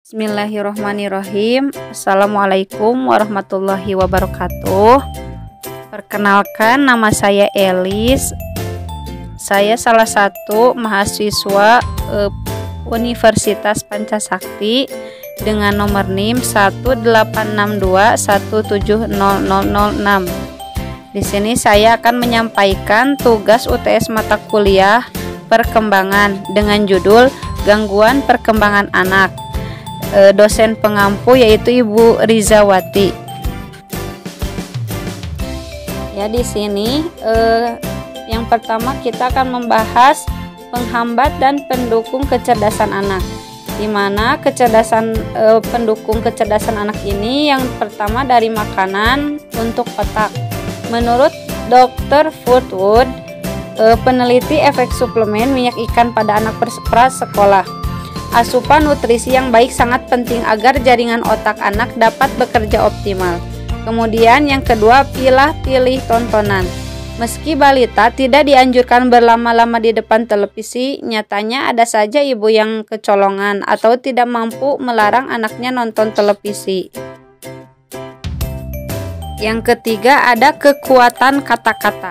Bismillahirrohmanirrohim. Assalamualaikum warahmatullahi wabarakatuh. Perkenalkan, nama saya Elis. Saya salah satu mahasiswa Universitas Pancasakti dengan nomor NIM 18621700006. Di sini saya akan menyampaikan tugas UTS mata kuliah perkembangan dengan judul Gangguan Perkembangan Anak. Dosen pengampu yaitu Ibu Rizawati. Ya, di sini yang pertama kita akan membahas penghambat dan pendukung kecerdasan anak. Di mana pendukung kecerdasan anak ini yang pertama dari makanan untuk otak. Menurut Dr. Foodwood, peneliti efek suplemen minyak ikan pada anak prasekolah, asupan nutrisi yang baik sangat penting agar jaringan otak anak dapat bekerja optimal. Kemudian yang kedua, pilih tontonan. Meski balita tidak dianjurkan berlama-lama di depan televisi, nyatanya ada saja ibu yang kecolongan atau tidak mampu melarang anaknya nonton televisi. Yang ketiga, ada kekuatan kata-kata.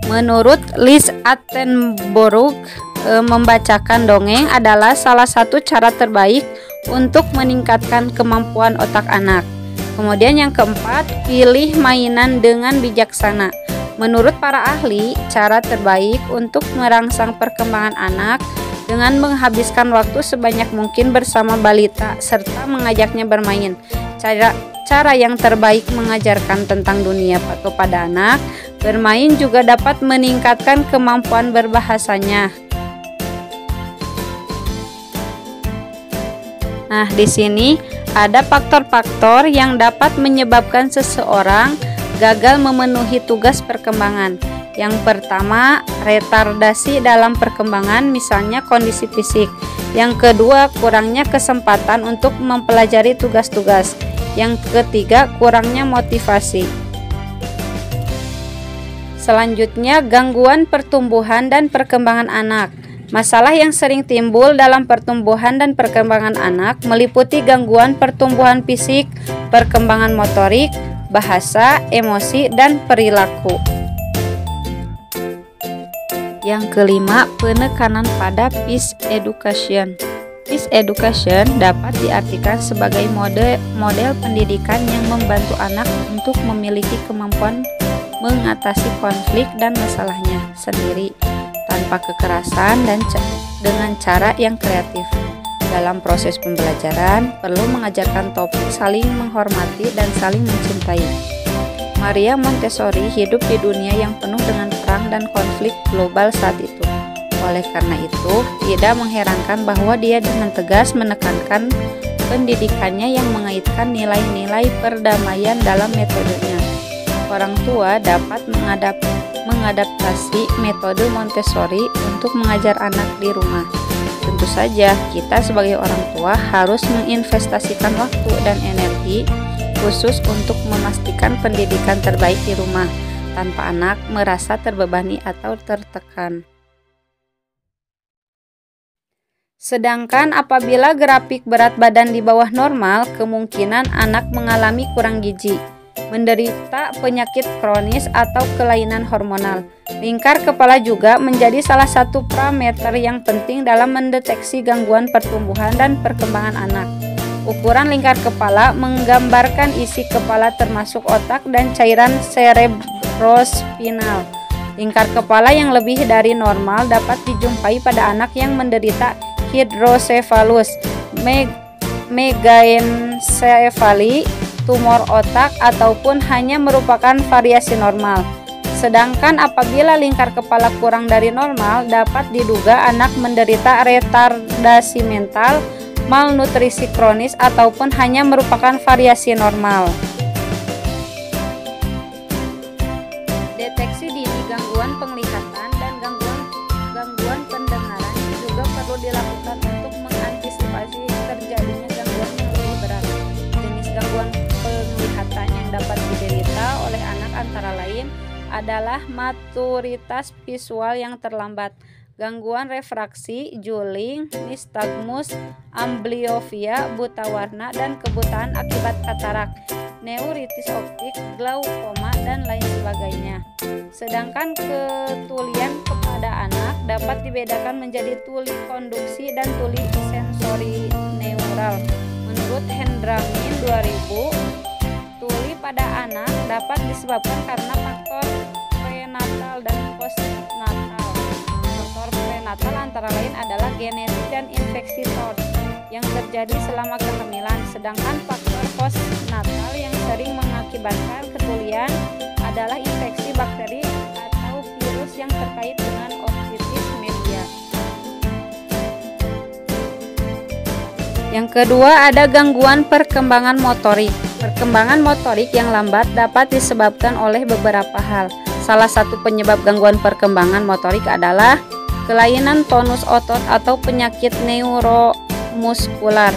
Menurut Liz Attenborough, membacakan dongeng adalah salah satu cara terbaik untuk meningkatkan kemampuan otak anak. Kemudian yang keempat, pilih mainan dengan bijaksana. Menurut para ahli, cara terbaik untuk merangsang perkembangan anak dengan menghabiskan waktu sebanyak mungkin bersama balita serta mengajaknya bermain. Cara yang terbaik mengajarkan tentang dunia kepada anak, bermain juga dapat meningkatkan kemampuan berbahasanya. Nah, di sini ada faktor-faktor yang dapat menyebabkan seseorang gagal memenuhi tugas perkembangan. Yang pertama, retardasi dalam perkembangan, misalnya kondisi fisik. Yang kedua, kurangnya kesempatan untuk mempelajari tugas-tugas. Yang ketiga, kurangnya motivasi. Selanjutnya, gangguan pertumbuhan dan perkembangan anak. Masalah yang sering timbul dalam pertumbuhan dan perkembangan anak meliputi gangguan pertumbuhan fisik, perkembangan motorik, bahasa, emosi, dan perilaku. Yang kelima, penekanan pada peace education. Peace education dapat diartikan sebagai model pendidikan yang membantu anak untuk memiliki kemampuan mengatasi konflik dan masalahnya sendiri tanpa kekerasan dan dengan cara yang kreatif. Dalam proses pembelajaran, perlu mengajarkan topik saling menghormati dan saling mencintai. Maria Montessori hidup di dunia yang penuh dengan perang dan konflik global saat itu. Oleh karena itu, tidak mengherankan bahwa dia dengan tegas menekankan pendidikannya yang mengaitkan nilai-nilai perdamaian dalam metodenya. Orang tua dapat mengadaptasi metode Montessori untuk mengajar anak di rumah. Tentu saja, kita sebagai orang tua harus menginvestasikan waktu dan energi khusus untuk memastikan pendidikan terbaik di rumah, tanpa anak merasa terbebani atau tertekan. Sedangkan apabila grafik berat badan di bawah normal, kemungkinan anak mengalami kurang gizi, menderita penyakit kronis atau kelainan hormonal. Lingkar kepala juga menjadi salah satu parameter yang penting dalam mendeteksi gangguan pertumbuhan dan perkembangan anak. Ukuran lingkar kepala menggambarkan isi kepala termasuk otak dan cairan cerebrospinal. Lingkar kepala yang lebih dari normal dapat dijumpai pada anak yang menderita hidrocephalus, megaencephali, tumor otak, ataupun hanya merupakan variasi normal. Sedangkan apabila lingkar kepala kurang dari normal, dapat diduga anak menderita retardasi mental, malnutrisi kronis, ataupun hanya merupakan variasi normal. Deteksi dini gangguan penglihatan dan gangguan pendengaran juga perlu dilakukan untuk mengantisipasi terjadinya gangguan yang lebih berat. Jenis gangguan penglihatan yang dapat diderita oleh anak antara lain adalah maturitas visual yang terlambat, gangguan refraksi, juling, nystagmus, amblyopia, buta warna, dan kebutaan akibat katarak, neuritis optik, glaukoma, dan lain sebagainya. Sedangkan ketulian pada anak dapat dibedakan menjadi tuli konduksi dan tuli sensori neural. Menurut Hendramin 2000, tuli pada anak dapat disebabkan karena faktor prenatal dan postnatal. Faktor prenatal antara lain adalah genetik dan infeksi TORS yang terjadi selama kehamilan, sedangkan faktor postnatal yang sering mengakibatkan ketulian adalah infeksi bakteri atau virus yang terkait dengan otitis media. Yang kedua, ada gangguan perkembangan motorik. Perkembangan motorik yang lambat dapat disebabkan oleh beberapa hal. Salah satu penyebab gangguan perkembangan motorik adalah kelainan tonus otot atau penyakit neuromuskular.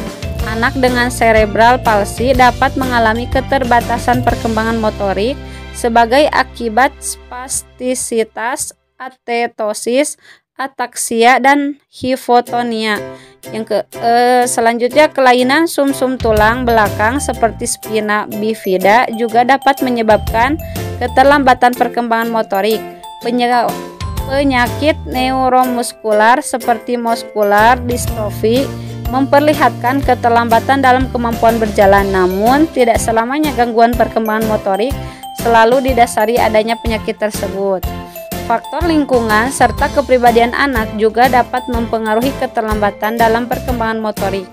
Anak dengan cerebral palsy dapat mengalami keterbatasan perkembangan motorik sebagai akibat spastisitas, atetosis, ataksia, dan hipotonia. Selanjutnya, kelainan sumsum tulang belakang seperti spina bifida juga dapat menyebabkan keterlambatan perkembangan motorik. Penyakit neuromuskular seperti muscular dystrophy memperlihatkan keterlambatan dalam kemampuan berjalan, namun tidak selamanya gangguan perkembangan motorik selalu didasari adanya penyakit tersebut. Faktor lingkungan serta kepribadian anak juga dapat mempengaruhi keterlambatan dalam perkembangan motorik.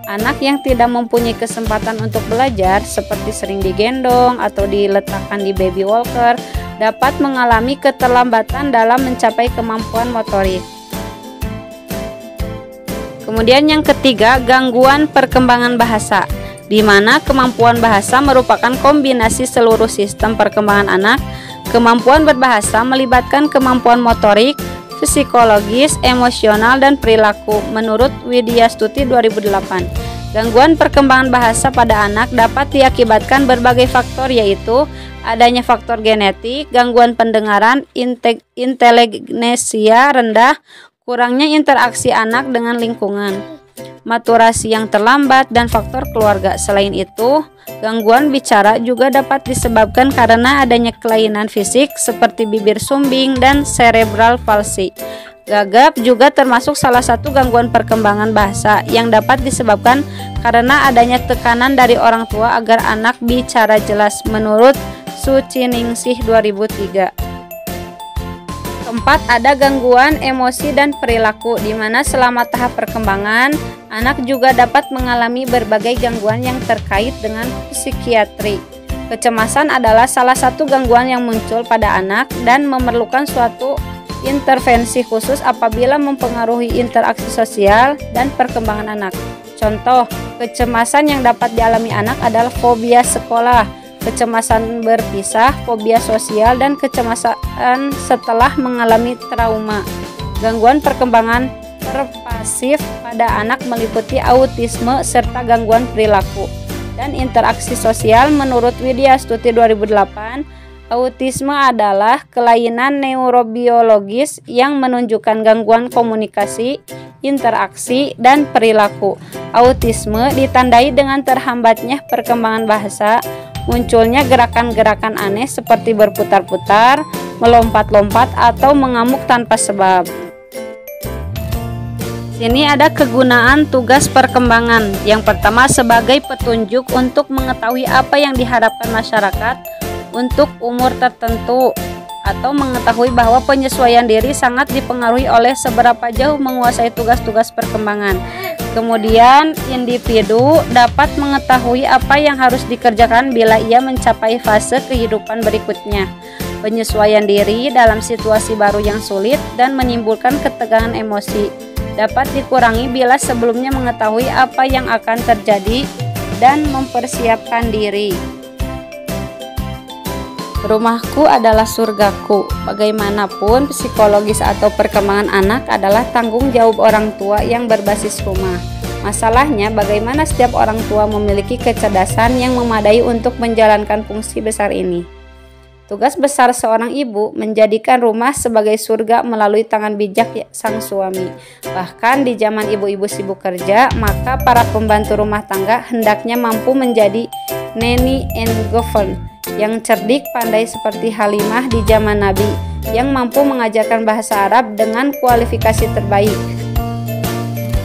Anak yang tidak mempunyai kesempatan untuk belajar, seperti sering digendong atau diletakkan di baby walker, dapat mengalami keterlambatan dalam mencapai kemampuan motorik. Kemudian yang ketiga, gangguan perkembangan bahasa, di mana kemampuan bahasa merupakan kombinasi seluruh sistem perkembangan anak. Kemampuan berbahasa melibatkan kemampuan motorik, psikologis, emosional, dan perilaku. Menurut Widya Stuti 2008, gangguan perkembangan bahasa pada anak dapat diakibatkan berbagai faktor, yaitu adanya faktor genetik, gangguan pendengaran, inteligensia rendah, kurangnya interaksi anak dengan lingkungan, maturasi yang terlambat, dan faktor keluarga. Selain itu, gangguan bicara juga dapat disebabkan karena adanya kelainan fisik seperti bibir sumbing dan cerebral palsy. Gagap juga termasuk salah satu gangguan perkembangan bahasa yang dapat disebabkan karena adanya tekanan dari orang tua agar anak bicara jelas, menurut Suciningsih 2003. Keempat, ada gangguan emosi dan perilaku, di mana selama tahap perkembangan, anak juga dapat mengalami berbagai gangguan yang terkait dengan psikiatri. Kecemasan adalah salah satu gangguan yang muncul pada anak dan memerlukan suatu intervensi khusus apabila mempengaruhi interaksi sosial dan perkembangan anak. Contoh, kecemasan yang dapat dialami anak adalah fobia sekolah, kecemasan berpisah, fobia sosial, dan kecemasan setelah mengalami trauma. Gangguan perkembangan pervasif pada anak meliputi autisme serta gangguan perilaku dan interaksi sosial. Menurut Widya Stuti 2008, autisme adalah kelainan neurobiologis yang menunjukkan gangguan komunikasi, interaksi, dan perilaku. Autisme ditandai dengan terhambatnya perkembangan bahasa, munculnya gerakan-gerakan aneh seperti berputar-putar, melompat-lompat, atau mengamuk tanpa sebab. Sini ada kegunaan tugas perkembangan. Yang pertama, sebagai petunjuk untuk mengetahui apa yang diharapkan masyarakat untuk umur tertentu, atau mengetahui bahwa penyesuaian diri sangat dipengaruhi oleh seberapa jauh menguasai tugas-tugas perkembangan. Kemudian, individu dapat mengetahui apa yang harus dikerjakan bila ia mencapai fase kehidupan berikutnya. Penyesuaian diri dalam situasi baru yang sulit dan menimbulkan ketegangan emosi dapat dikurangi bila sebelumnya mengetahui apa yang akan terjadi dan mempersiapkan diri. Rumahku adalah surgaku. Bagaimanapun, psikologis atau perkembangan anak adalah tanggung jawab orang tua yang berbasis rumah. Masalahnya, bagaimana setiap orang tua memiliki kecerdasan yang memadai untuk menjalankan fungsi besar ini. Tugas besar seorang ibu menjadikan rumah sebagai surga melalui tangan bijak sang suami. Bahkan di zaman ibu-ibu sibuk kerja, maka para pembantu rumah tangga hendaknya mampu menjadi nanny and govern yang cerdik pandai seperti Halimah di zaman Nabi, yang mampu mengajarkan bahasa Arab dengan kualifikasi terbaik.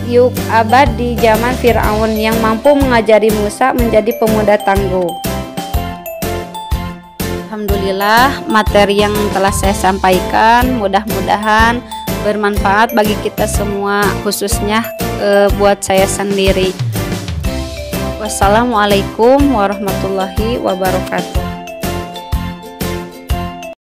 Yuk'abad di zaman Fir'aun yang mampu mengajari Musa menjadi pemuda tangguh. Alhamdulillah, materi yang telah saya sampaikan mudah-mudahan bermanfaat bagi kita semua, khususnya buat saya sendiri. Wassalamualaikum warahmatullahi wabarakatuh.